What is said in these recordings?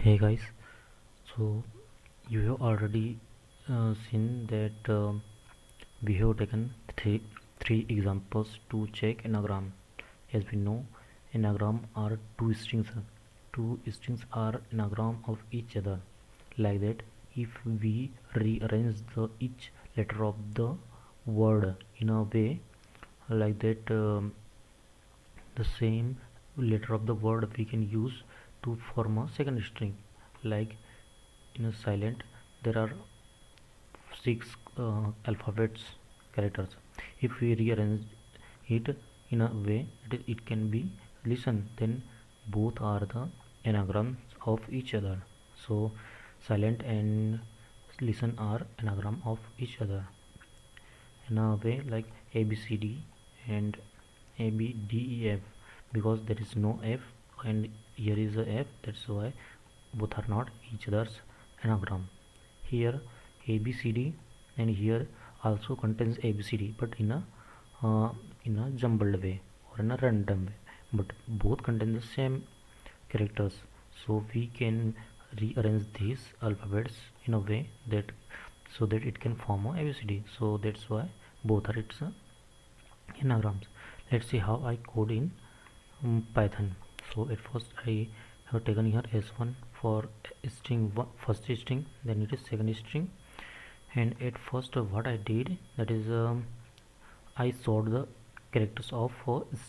Hey guys, so you have already seen that we have taken three examples to check anagram. As we know, anagram are two strings. Two strings are anagram of each other. Like that, if we rearrange each letter of the word in a way like that, the same letter of the word we can use to form a second string. Like in a silent, there are six alphabets characters. If we rearrange it in a way that it can be listen, then both are the anagrams of each other. So silent and listen are anagram of each other in a way like ABCD and ABDEF, because there is no F and here is a F, that's why both are not each other's anagram. Here ABCD and here also contains ABCD, but in a jumbled way or in a random way, but both contain the same characters. So we can rearrange these alphabets in a way that so that it can form a ABCD. So that's why both are its anagrams. Let's see how I code in Python. So at first I have taken here s1 for string one, first string, then it is second string, and at first what I did, that is I sort the characters of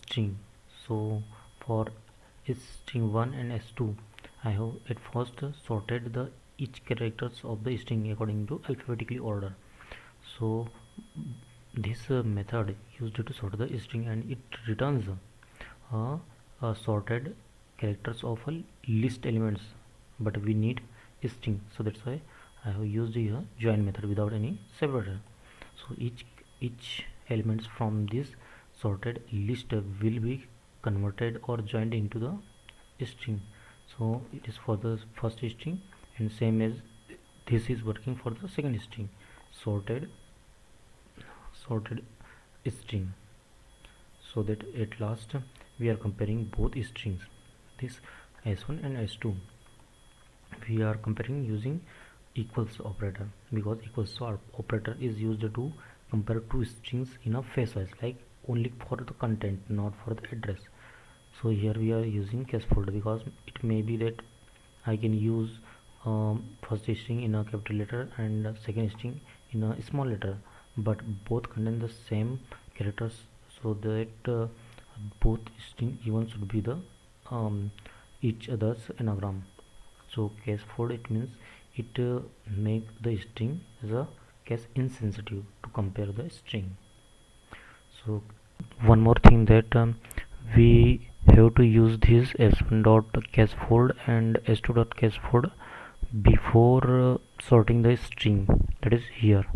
string. So for string 1 and s2, I have at first sorted the each characters of the string according to alphabetically order. So this method used to sort the string and it returns sorted characters of a list elements, but we need string, so that's why I have used here join method without any separator. So each elements from this sorted list will be converted or joined into the string. So it is for the first string, and same as this is working for the second string, sorted string. So that at last we are comparing both strings, this s1 and s2. We are comparing using equals operator, because equals operator is used to compare two strings in a phase-wise, like only for the content, not for the address. So here we are using case folder, because it may be that I can use first string in a capital letter and second string in a small letter, but both contain the same characters, so that both string even should be the each other's anagram. So case fold, it means it make the string as a case insensitive to compare the string. So one more thing, that we have to use this s1 dot case fold and s2 dot case fold before sorting the string, that is here.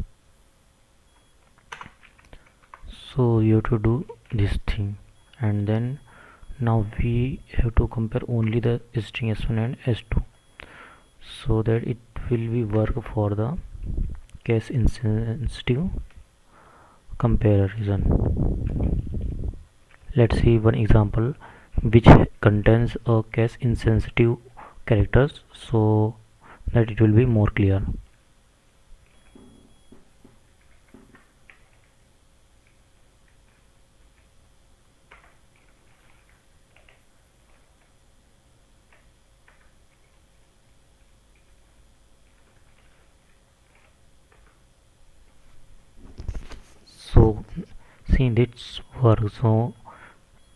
So you have to do this thing, and then now we have to compare only the string s1 and s2, so that it will be work for the case insensitive comparison. Let's see one example which contains a case insensitive characters, so that it will be more clear. So see this work. So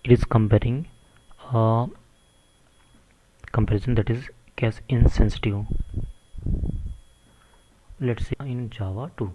it is comparing comparison that is case insensitive. Let's see in Java 2.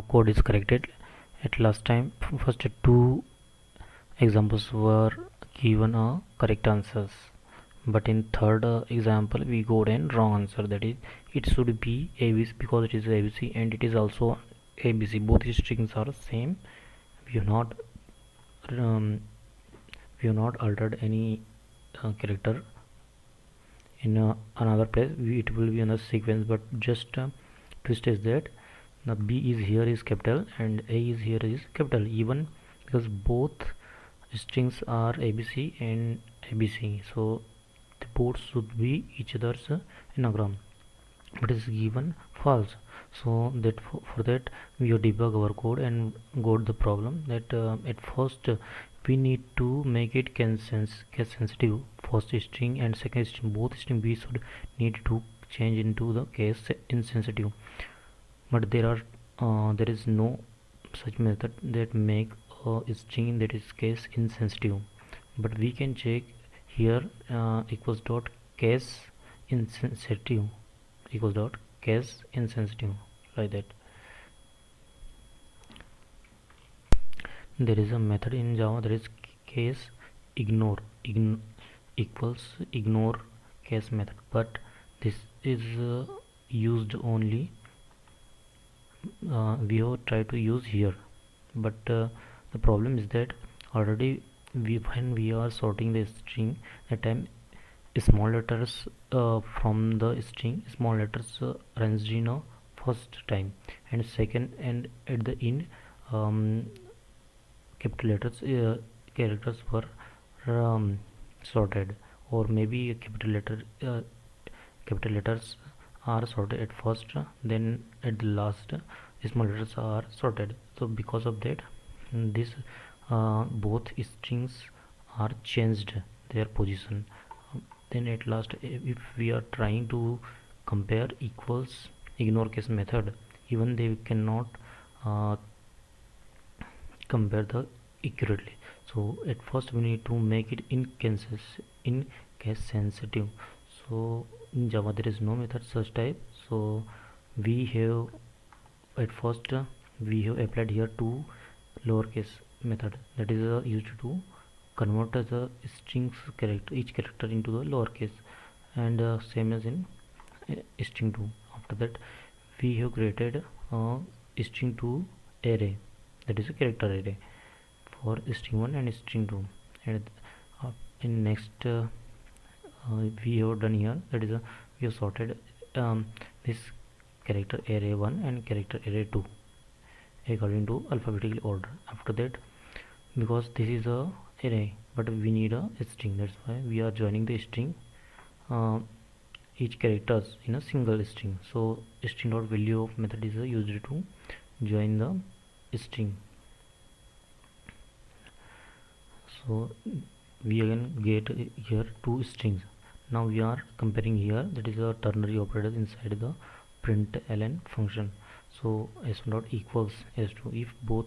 code is corrected. At last time, first two examples were given correct answers, but in third example we got an wrong answer. That is, it should be ABC because it is ABC and it is also ABC. Both strings are same. We have not um, we have not altered any character in another place. It will be in a sequence, but just twist is that the B is here is capital and A is here is capital, even because both strings are ABC and ABC, so the both should be each other's anagram, but it is given false. So that for that we have debug our code and got the problem that at first we need to make it case sensitive. First string and second string, both string we should need to change into the case insensitive, but there is no such method that make a string that is case insensitive. But we can check here equals dot case insensitive equals dot case insensitive, like that. There is a method in Java that is case ignore equals ignore case method, but this is used only we have tried to use here, but the problem is that already when we are sorting the string, at time small letters from the string, small letters arranged in a first time, and second, and at the end capital letters characters were sorted, or maybe capital letters are sorted at first, then at the last small letters are sorted. So because of that, this both strings are changed their position. Then at last, if we are trying to compare equals ignore case method, even they cannot compare the accurately. So at first we need to make it in case sensitive. So in Java there is no method such type, so we have at first we have applied here two lowercase method that is used to convert the strings character, each character into the lowercase, and same as in string 2. After that we have created string 2 array, that is a character array for string 1 and string 2, and in next we have done here, that is we have sorted this character array 1 and character array 2 according to alphabetical order. After that, because this is a array but we need a string, that's why we are joining the string each characters in a single string. So string dot value of method is used to join the string. So we again get here two strings. Now we are comparing here, that is a ternary operator inside the println function. So s1 dot equals s2. If both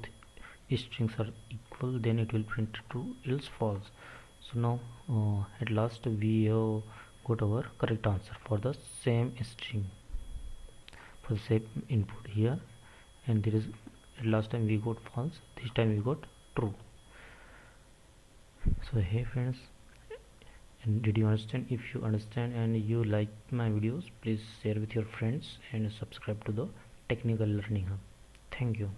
strings are equal, then it will print true, else false. So now at last we have got our correct answer for the same string, for the same input here, and there is last time we got false, this time we got true. So hey friends, and did you understand? If you understand and you like my videos, please share with your friends and subscribe to the Technical Learning Hub. Thank you.